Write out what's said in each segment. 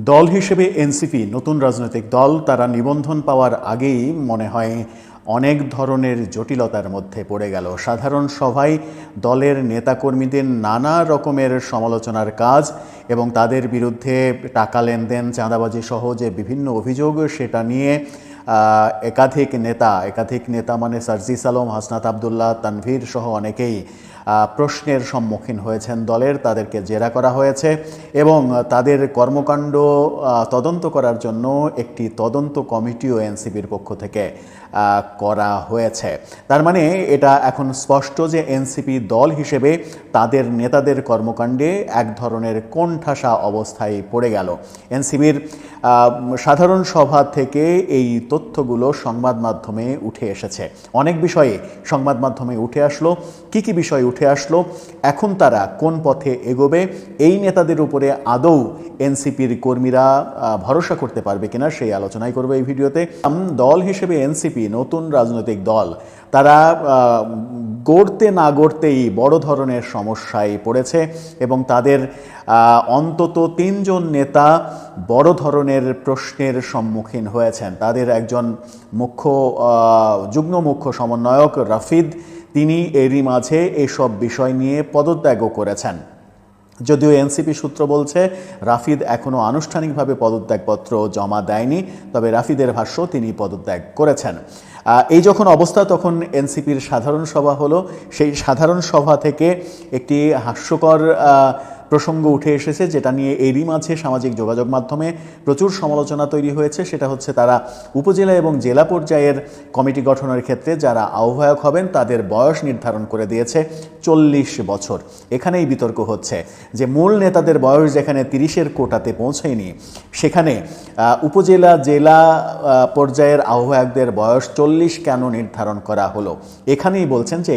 দল হিসেবে এনসিপি নতুন রাজনৈতিক দল, তারা নিবন্ধন পাওয়ার আগেই মনে হয় অনেক ধরনের জটিলতার মধ্যে পড়ে গেল। সাধারণ সভায় দলের নেতাকর্মীদের নানা রকমের সমালোচনার কাজ এবং তাদের বিরুদ্ধে টাকা লেনদেন, চাঁদাবাজি সহ যে বিভিন্ন অভিযোগ, সেটা নিয়ে একাধিক নেতা মানে সার্জিস আলম, হাসনাত আবদুল্লাহ, তানভীর সহ অনেকেই প্রশ্নের সম্মুখীন হয়েছেন দলের। তাদেরকে জেরা করা হয়েছে এবং তাদের কর্মকাণ্ড তদন্ত করার জন্য একটি তদন্ত কমিটিও এনসিপির পক্ষ থেকে করা হয়েছে। তার মানে এটা এখন স্পষ্ট যে এনসিপি দল হিসেবে তাদের নেতাদের কর্মকাণ্ডে এক ধরনের কোণঠাসা অবস্থায় পড়ে গেল। এনসিপির সাধারণ সভা থেকে এই তথ্যগুলো সংবাদ মাধ্যমে উঠে এসেছে। অনেক বিষয়ে সংবাদ মাধ্যমে উঠে আসলো। কি কি বিষয় উঠে আসলো, এখন তারা কোন পথে এগোবে, এই নেতাদের উপরে আদৌ এনসিপির কর্মীরা ভরসা করতে পারবে কিনা, সেই আলোচনাই করবে এই ভিডিওতে। দল হিসেবে এনসিপি নতুন রাজনৈতিক দল, তারা গড়তে না গড়তেই বড় ধরনের সমস্যায় পড়েছে এবং তাদের অন্তত ৩ জন নেতা বড় ধরনের প্রশ্নের সম্মুখীন হয়েছেন। তাদের একজন যুগ্ম মুখ্য সমন্বয়ক রাফিদ, তিনি এরই মাঝে এসব বিষয় নিয়ে পদত্যাগও করেছেন। যদিও এনসিপি সূত্র বলছে রাফিদ এখনও আনুষ্ঠানিকভাবে পদত্যাগপত্র জমা দেয়নি, তবে রাফিদের ভাষ্য তিনি পদত্যাগ করেছেন। এই যখন অবস্থা, তখন এনসিপির সাধারণ সভা হলো। সেই সাধারণ সভা থেকে একটি হাস্যকর প্রসঙ্গ উঠে এসেছে, যেটা নিয়ে এরই মাঝে সামাজিক যোগাযোগ মাধ্যমে প্রচুর সমালোচনা তৈরি হয়েছে। সেটা হচ্ছে তারা উপজেলা এবং জেলা পর্যায়ের কমিটি গঠনের ক্ষেত্রে যারা আহ্বায়ক হবেন তাদের বয়স নির্ধারণ করে দিয়েছে 40 বছর। এখানেই বিতর্ক হচ্ছে যে মূল নেতাদের বয়স যেখানে 30-এর কোটাতে পৌঁছেনি, সেখানে উপজেলা জেলা পর্যায়ের আহ্বায়কদের বয়স 40 কেন নির্ধারণ করা হলো। এখানেই বলছেন যে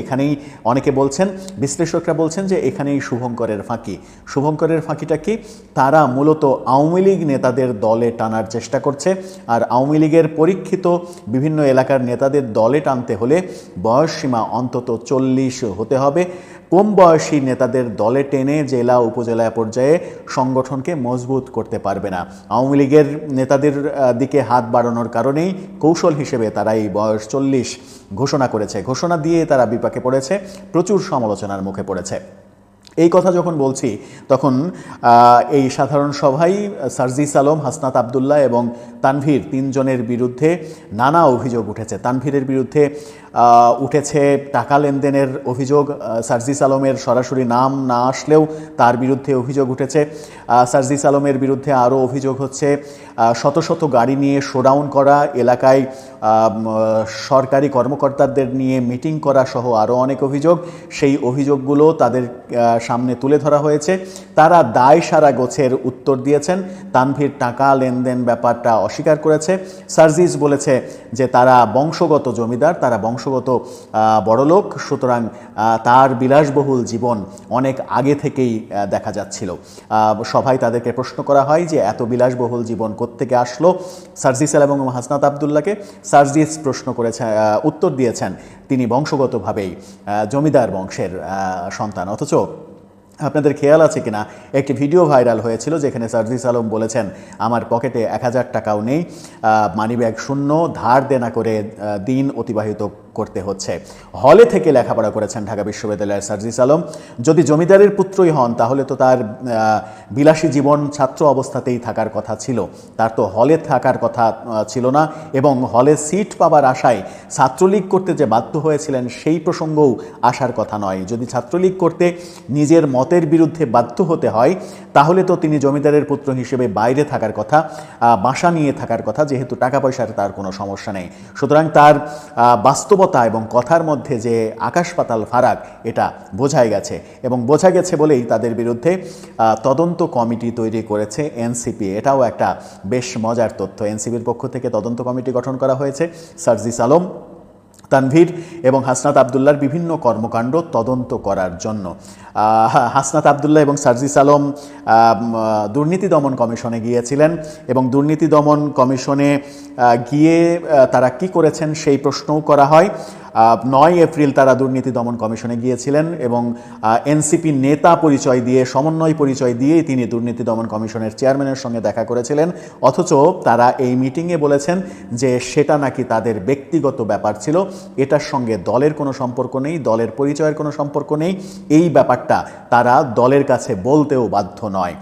অনেকে বলছেন, বিশ্লেষকরা বলছেন যে এখানেই শুভঙ্করের ফাঁকি। শুভঙ্করের ফাঁকিটা কি? তারা মূলত আওয়ামী লীগ নেতাদের দলে টানার চেষ্টা করছে। আর আওয়ামী লীগের পরীক্ষিত বিভিন্ন এলাকার নেতাদের দলে টানতে হলে বয়সসীমা অন্তত 40 হতে হবে। কম বয়সী নেতাদের দলে টেনে জেলা উপজেলা পর্যায়ে সংগঠনকে মজবুত করতে পারবে না। আওয়ামী লীগের নেতাদের দিকে হাত বাড়ানোর কারণেই কৌশল হিসেবে তারা এই বয়স 40 ঘোষণা করেছে। ঘোষণা দিয়ে তারা বিপাকে পড়েছে, প্রচুর সমালোচনার মুখে পড়েছে। এই কথা যখন বলছি, তখন এই সাধারণ সভায় সার্জিস আলম, হাসনাত আবদুল্লাহ এবং তানভীর 3 জনের বিরুদ্ধে নানা অভিযোগ উঠেছে। তানভীরের বিরুদ্ধে উঠেছে টাকা লেনদেনের অভিযোগ। সার্জিস আলমের সরাসরি নাম না আসলেও তার বিরুদ্ধে অভিযোগ উঠেছে। সার্জিস আলমের বিরুদ্ধে আরও অভিযোগ হচ্ছে শত শত গাড়ি নিয়ে শোডাউন করা, এলাকায় সরকারি কর্মকর্তাদের নিয়ে মিটিং করা সহ আরও অনেক অভিযোগ। সেই অভিযোগগুলো তাদের সামনে তুলে ধরা হয়েছে। তারা দায় সারা গোছের উত্তর দিয়েছেন। তানভীর টাকা লেনদেন ব্যাপারটা অস্বীকার করেছে। সার্জিস বলেছে যে তারা বংশগত জমিদার, তারা বংশগত বড়লোক, সুতরাং তার বিলাসবহুল জীবন অনেক আগে থেকেই দেখা যাচ্ছিল। সভায় তাদেরকে প্রশ্ন করা হয় যে এত বিলাসবহুল জীবন কোত্থেকে আসলো সার্জিস এবং হাসনাত আবদুল্লাহকে। সার্জিস উত্তর দিয়েছেন তিনি বংশগতভাবেই জমিদার বংশের সন্তান। অথচ আপনাদের খেয়াল আছে কিনা, একটি ভিডিও ভাইরাল হয়েছিল যেখানে সার্জিস আলম বলেছেন আমার পকেটে 1000 টাকাও নেই, মানিব্যাগ শূন্য, ধার দেনা করে দিন অতিবাহিত করতে হচ্ছে। হলে থেকে লেখাপড়া করেছেন ঢাকা বিশ্ববিদ্যালয়ের সার্জিস আলম। যদি জমিদারের পুত্রই হন তাহলে তো তার বিলাসী জীবন ছাত্র অবস্থাতেই থাকার কথা ছিল, তার তো হলে থাকার কথা ছিল না। এবং হলে সিট পাবার আশায় ছাত্রলীগ করতে যে বাধ্য হয়েছিলেন সেই প্রসঙ্গও আসার কথা নয়। যদি ছাত্রলীগ করতে নিজের মতের বিরুদ্ধে বাধ্য হতে হয় তাহলে তো তিনি জমিদারের পুত্র হিসেবে বাইরে থাকার কথা, বাসা নিয়ে থাকার কথা, যেহেতু টাকা পয়সার তার কোনো সমস্যা নেই। সুতরাং তার বাস্তবতা এবং কথার মধ্যে যে আকাশ পাতাল ফারাক, এটা বোঝাই গেছে। এবং বোঝা গেছে বলেই তাদের বিরুদ্ধে তদন্ত কমিটি তৈরি করেছে এনসিপি। এটাও একটা বেশ মজার তথ্য। এনসিপির পক্ষ থেকে তদন্ত কমিটি গঠন করা হয়েছে সার্জিস আলম, তানভীর এবং হাসনাত আবদুল্লাহর বিভিন্ন কর্মকাণ্ড তদন্ত করার জন্য। হাসনাত আবদুল্লাহ এবং সার্জিস আলম দুর্নীতি দমন কমিশনে গিয়েছিলেন এবং দুর্নীতি দমন কমিশনে গিয়ে তারা কি করেছেন সেই প্রশ্নও করা হয়। 9 এপ্রিল তারা দুর্নীতি দমন কমিশনে গিয়েছিলেন এবং এনসিপি নেতা পরিচয় দিয়ে, সমন্বয় পরিচয় দিয়েই তিনি দুর্নীতি দমন কমিশনের চেয়ারম্যানের সঙ্গে দেখা করেছিলেন। অথচ তারা এই মিটিংয়ে বলেছেন যে সেটা নাকি তাদের ব্যক্তিগত ব্যাপার ছিল, এটার সঙ্গে দলের কোনো সম্পর্ক নেই, দলের পরিচয়ের কোনো সম্পর্ক নেই। এই ব্যাপারটা তারা দলের কাছে বলতেও বাধ্য নয়,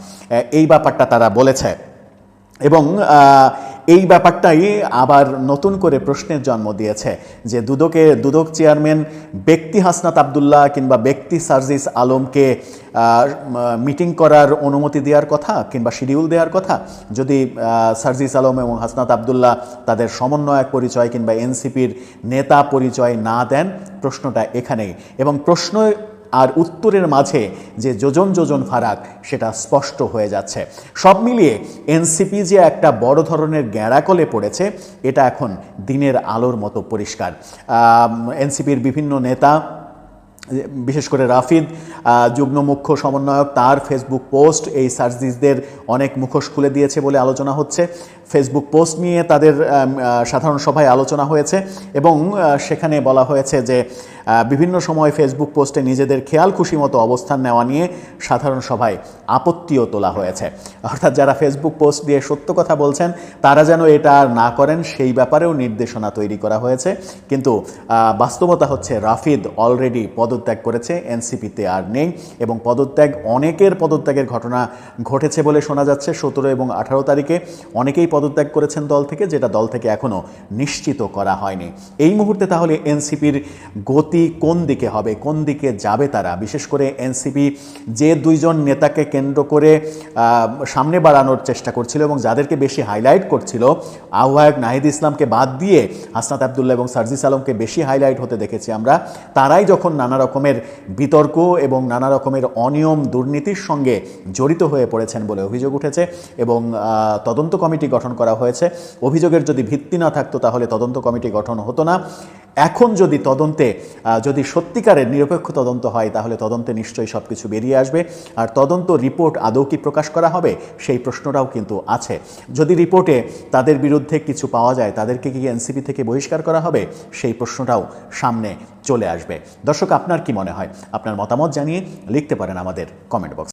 এই ব্যাপারটা তারা বলেছে। এবং এই ব্যাপারটাই আবার নতুন করে প্রশ্নের জন্ম দিয়েছে যে দুদক চেয়ারম্যান ব্যক্তি হাসনাত আবদুল্লাহ কিংবা ব্যক্তি সার্জিস আলমকে মিটিং করার অনুমতি দেওয়ার কথা কিংবা শিডিউল দেওয়ার কথা, যদি সার্জিস আলম এবং হাসনাত আবদুল্লাহ তাদের সমন্বয়ক পরিচয় কিংবা এনসিপির নেতা পরিচয় না দেন, প্রশ্নটা এখানেই। এবং প্রশ্ন আর উত্তরের মাঝে যে যোজন যোজন ফারাক, সেটা স্পষ্ট হয়ে যাচ্ছে। সব মিলিয়ে এনসিপি যে একটা বড় ধরনের গ্যাঁড়াকলে পড়েছে, এটা এখন দিনের আলোর মতো পরিষ্কার। এনসিপির বিভিন্ন নেতা, বিশেষ করে রাফিদ যুগ্ম মুখ্য সমন্বয়ক, তার ফেসবুক পোস্ট এই সার্জিসদের অনেক মুখোশ খুলে দিয়েছে বলে আলোচনা হচ্ছে। ফেসবুক পোস্ট নিয়ে তাদের সাধারণ সভায় আলোচনা হয়েছে এবং সেখানে বলা হয়েছে যে বিভিন্ন সময় ফেসবুক পোস্টে নিজেদের খেয়াল খুশি মতো অবস্থান নেওয়া নিয়ে সাধারণ সভায় আপত্তিও তোলা হয়েছে। অর্থাৎ যারা ফেসবুক পোস্ট দিয়ে সত্য কথা বলছেন তারা যেন এটা আর না করেন, সেই ব্যাপারেও নির্দেশনা তৈরি করা হয়েছে। কিন্তু বাস্তবতা হচ্ছে রাফিদ অলরেডি পদত্যাগ করেছে, এনসিপিতে আর নেই। এবং অনেকের পদত্যাগের ঘটনা ঘটেছে বলে শোনা যাচ্ছে। 17 এবং 18 তারিখে অনেকেই পদত্যাগ করেছেন দল থেকে, যেটা দল থেকে এখনও নিশ্চিত করা হয়নি। এই মুহূর্তে তাহলে এনসিপির গতি কোন দিকে হবে, কোন দিকে যাবে তারা? বিশেষ করে এনসিপি যে দুইজন নেতাকে কেন্দ্র করে সামনে বাড়ানোর চেষ্টা করছিল এবং যাদেরকে বেশি হাইলাইট করছিল, আহ্বায়ক নাহিদ ইসলামকে বাদ দিয়ে হাসনাত আবদুল্লাহ এবং সার্জিস আলমকে বেশি হাইলাইট হতে দেখেছি আমরা, তারাই যখন নানা রকমের বিতর্ক এবং নানা রকমের অনিয়ম দুর্নীতির সঙ্গে জড়িত হয়ে পড়েছেন বলে অভিযোগ উঠেছে এবং তদন্ত কমিটি গঠন করা হয়েছে। অভিযোগের যদি ভিত্তি না থাকতো তাহলে তদন্ত কমিটি গঠন হতো না। এখন যদি তদন্তে যদি সত্যিকারের নিরপেক্ষ তদন্ত হয় তাহলে তদন্তে নিশ্চয়ই সব কিছু বেরিয়ে আসবে। আর তদন্ত রিপোর্ট আদৌ কি প্রকাশ করা হবে, সেই প্রশ্নটাও কিন্তু আছে। যদি রিপোর্টে তাদের বিরুদ্ধে কিছু পাওয়া যায়, তাদেরকে কি এনসিপি থেকে বহিষ্কার করা হবে, সেই প্রশ্নটাও সামনে চলে আসবে। দর্শক, আপনার কি মনে হয়? আপনার মতামত জানিয়ে লিখতে পারেন আমাদের কমেন্ট বক্স।